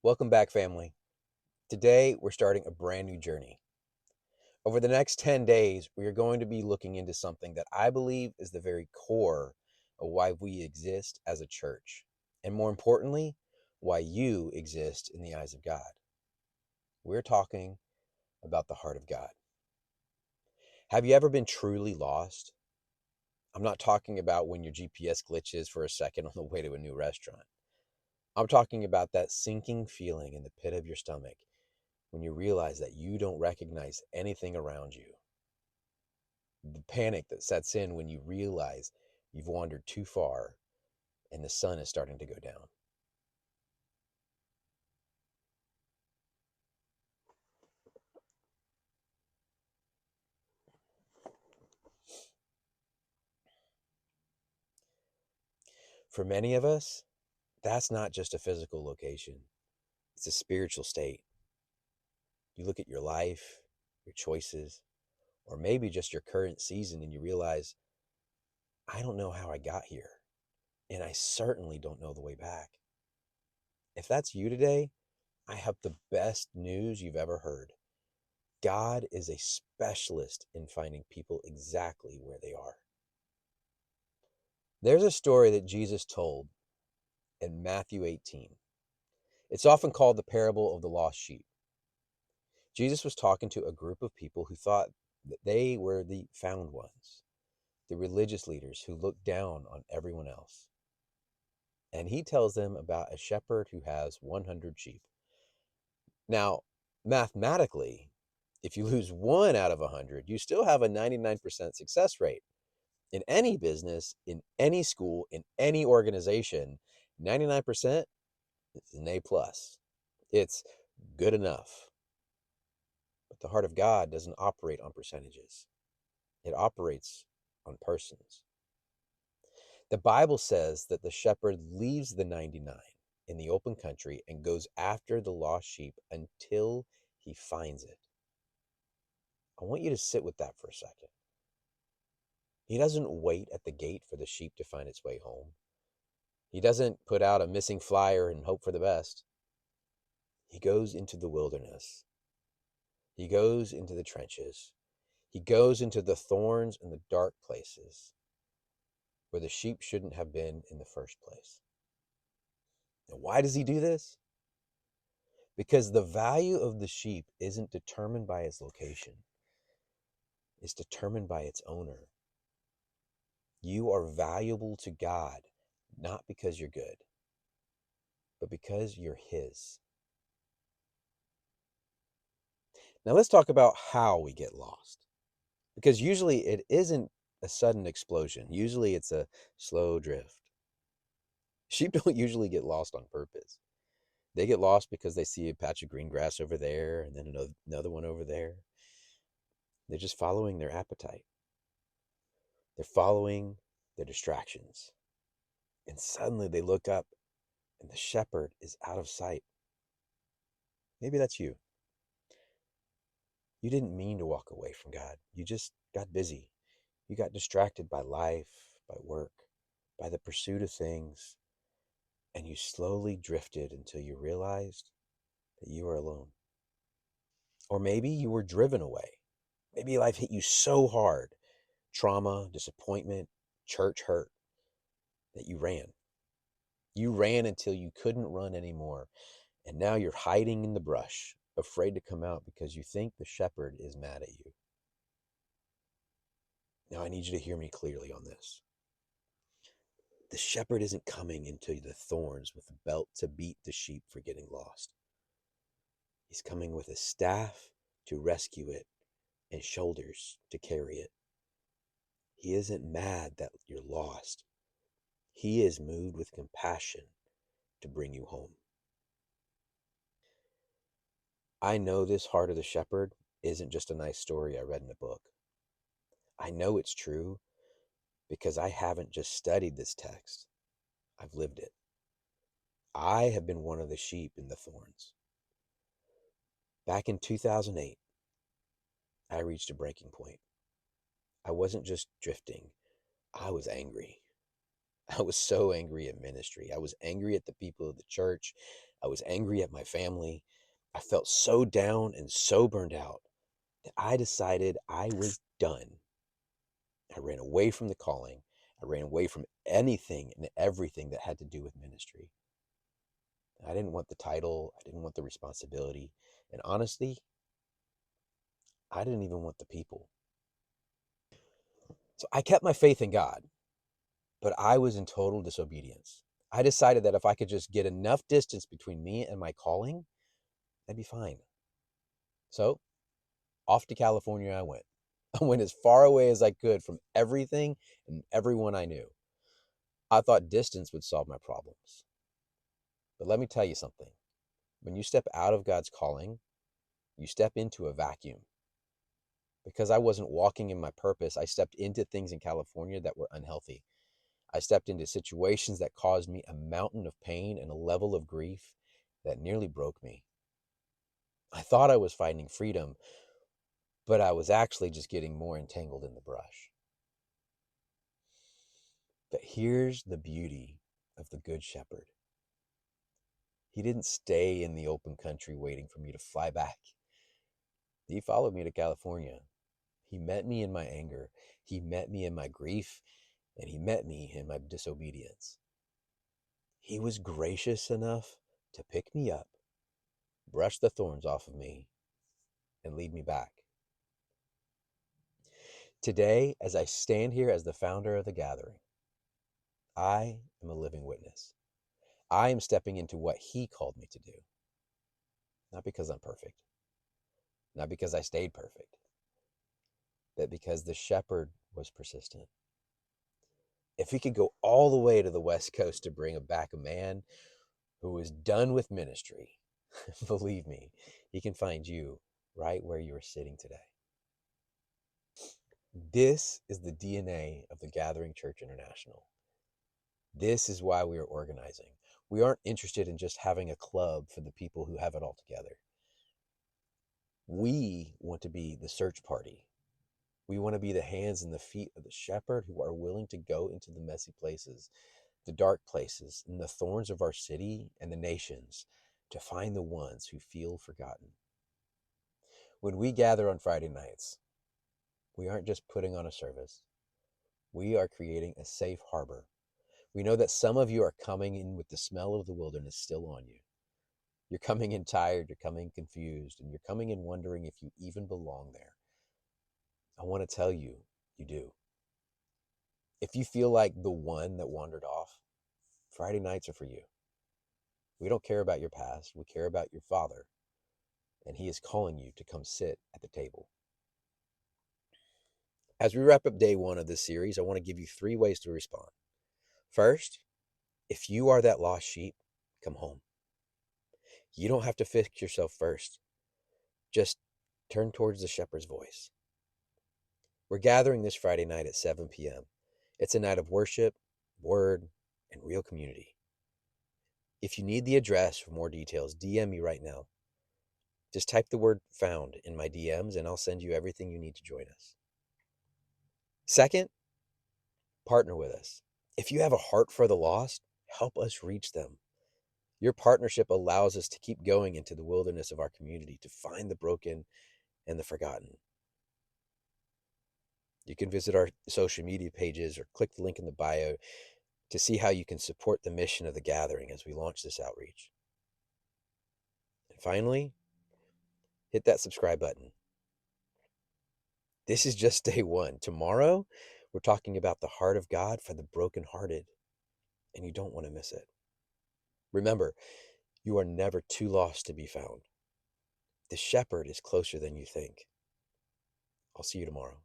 Welcome back, family. Today, we're starting a brand new journey. Over the next 10 days, we are going to be looking into something that I believe is the very core of why we exist as a church. And more importantly, why you exist in the eyes of God. We're talking about the heart of God. Have you ever been truly lost? I'm not talking about when your GPS glitches for a second on the way to a new restaurant. I'm talking about that sinking feeling in the pit of your stomach when you realize that you don't recognize anything around you. The panic that sets in when you realize you've wandered too far and the sun is starting to go down. For many of us, that's not just a physical location, it's a spiritual state. You look at your life, your choices, or maybe just your current season and you realize, I don't know how I got here, and I certainly don't know the way back. If that's you today, I have the best news you've ever heard. God is a specialist in finding people exactly where they are. There's a story that Jesus told in Matthew 18. It's often called the parable of the lost sheep. Jesus was talking to a group of people who thought that they were the found ones, the religious leaders who looked down on everyone else. And he tells them about a shepherd who has 100 sheep. Now, mathematically, if you lose one out of 100, you still have a 99% success rate. In any business, in any school, in any organization, 99% is an A plus. It's good enough. But the heart of God doesn't operate on percentages. It operates on persons. The Bible says that the shepherd leaves the 99 in the open country and goes after the lost sheep until he finds it. I want you to sit with that for a second. He doesn't wait at the gate for the sheep to find its way home. He doesn't put out a missing flyer and hope for the best. He goes into the wilderness. He goes into the trenches. He goes into the thorns and the dark places where the sheep shouldn't have been in the first place. And why does he do this? Because the value of the sheep isn't determined by its location. It's determined by its owner. You are valuable to God, not because you're good, but because you're his. Now let's talk about how we get lost. Because usually it isn't a sudden explosion. Usually it's a slow drift. Sheep don't usually get lost on purpose. They get lost because they see a patch of green grass over there and then another one over there. They're just following their appetite. They're following their distractions. And suddenly they look up and the shepherd is out of sight. Maybe that's you. You didn't mean to walk away from God. You just got busy. You got distracted by life, by work, by the pursuit of things, and you slowly drifted until you realized that you were alone. Or maybe you were driven away. Maybe life hit you so hard, trauma, disappointment, church hurt, that you ran. You ran until you couldn't run anymore. And now you're hiding in the brush, afraid to come out because you think the shepherd is mad at you. Now I need you to hear me clearly on this. The shepherd isn't coming into the thorns with a belt to beat the sheep for getting lost. He's coming with a staff to rescue it and shoulders to carry it. He isn't mad that you're lost. He is moved with compassion to bring you home. I know this heart of the shepherd isn't just a nice story I read in a book. I know it's true because I haven't just studied this text, I've lived it. I have been one of the sheep in the thorns. Back in 2008, I reached a breaking point. I wasn't just drifting, I was angry. I was so angry at ministry. I was angry at the people of the church. I was angry at my family. I felt so down and so burned out that I decided I was done. I ran away from the calling. I ran away from anything and everything that had to do with ministry. I didn't want the title. I didn't want the responsibility. And honestly, I didn't even want the people. So I kept my faith in God, but I was in total disobedience. I decided that if I could just get enough distance between me and my calling, I'd be fine. So off to California I went. I went as far away as I could from everything and everyone I knew. I thought distance would solve my problems. But let me tell you something. When you step out of God's calling, you step into a vacuum. Because I wasn't walking in my purpose, I stepped into things in California that were unhealthy. I stepped into situations that caused me a mountain of pain and a level of grief that nearly broke me. I thought I was finding freedom, but I was actually just getting more entangled in the brush. But here's the beauty of the Good Shepherd. He didn't stay in the open country waiting for me to fly back. He followed me to California. He met me in my anger. He met me in my grief, and he met me in my disobedience. He was gracious enough to pick me up, brush the thorns off of me, and lead me back. Today, as I stand here as the founder of the gathering, I am a living witness. I am stepping into what he called me to do. Not because I'm perfect, not because I stayed perfect, but because the shepherd was persistent. If he could go all the way to the West Coast to bring back a man who was done with ministry, believe me, he can find you right where you are sitting today. This is the DNA of the Gathering Church International. This is why we are organizing. We aren't interested in just having a club for the people who have it all together. We want to be the search party. We want to be the hands and the feet of the shepherd who are willing to go into the messy places, the dark places, and the thorns of our city and the nations to find the ones who feel forgotten. When we gather on Friday nights, we aren't just putting on a service. We are creating a safe harbor. We know that some of you are coming in with the smell of the wilderness still on you. You're coming in tired, you're coming confused, and you're coming in wondering if you even belong there. I want to tell you, you do. If you feel like the one that wandered off, Friday nights are for you. We don't care about your past, we care about your Father, and He is calling you to come sit at the table. As we wrap up day one of this series, I want to give you 3 ways to respond. First, if you are that lost sheep, come home. You don't have to fix yourself first. Just turn towards the shepherd's voice. We're gathering this Friday night at 7 p.m. It's a night of worship, word, and real community. If you need the address for more details, DM me right now. Just type the word found in my DMs and I'll send you everything you need to join us. Second, partner with us. If you have a heart for the lost, help us reach them. Your partnership allows us to keep going into the wilderness of our community to find the broken and the forgotten. You can visit our social media pages or click the link in the bio to see how you can support the mission of the gathering as we launch this outreach. And finally, hit that subscribe button. This is just day one. Tomorrow, we're talking about the heart of God for the brokenhearted, and you don't want to miss it. Remember, you are never too lost to be found. The shepherd is closer than you think. I'll see you tomorrow.